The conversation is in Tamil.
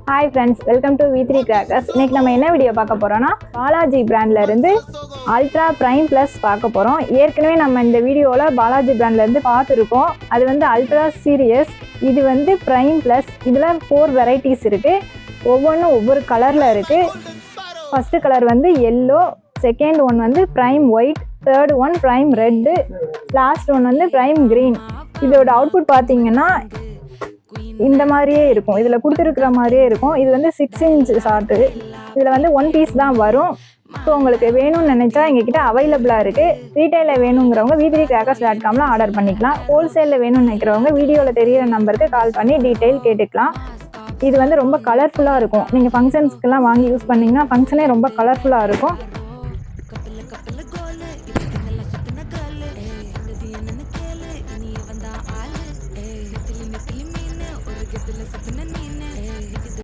Hi friends, welcome to V3 Crackers. இன்னைக்கு நம்ம என்ன வீடியோ பார்க்க போறோம்னா பாலாஜி பிராண்ட்ல இருந்து அல்ட்ரா பிரைம் பிளஸ் பார்க்க போறோம். ஏற்கனவே நம்ம இந்த வீடியோல பாலாஜி பிராண்ட்ல இருந்து பார்த்துருக்கோம். அது வந்து அல்ட்ரா சீரியஸ், இது வந்து பிரைம் பிளஸ். இதுல 4 வெரைட்டிஸ் இருக்கு. ஒவ்வொன்றும் ஒவ்வொரு கலர்ல இருக்கு. ஃபர்ஸ்ட் கலர் வந்து எல்லோ, செகண்ட் ஒன் வந்து prime white, third one prime red, last one வந்து பிரைம் கிரீன். இதோட அவுட்புட் பார்த்தீங்கன்னா இந்த மாதிரியே இருக்கும். இதில் கொடுத்துருக்குற மாதிரியே இருக்கும். இது வந்து 6 inch ஷார்ட்டு. இதில் வந்து 1 piece தான் வரும். ஸோ உங்களுக்கு வேணும்னு நினச்சா எங்ககிட்ட அவைலபிளாக இருக்குது. ரீட்டைலில் வேணுங்கிறவங்க v3crackers.comல ஆர்டர் பண்ணிக்கலாம். ஹோல்சேலில் வேணும்னு நினைக்கிறவங்க வீடியோவில் தெரியிற நம்பருக்கு கால் பண்ணி டீட்டெயில் கேட்டுக்கலாம். இது வந்து ரொம்ப கலர்ஃபுல்லாக இருக்கும். நீங்கள் ஃபங்க்ஷன்ஸ்க்கெல்லாம் வாங்கி யூஸ் பண்ணிங்கன்னா ஃபங்க்ஷனே ரொம்ப கலர்ஃபுல்லாக இருக்கும்.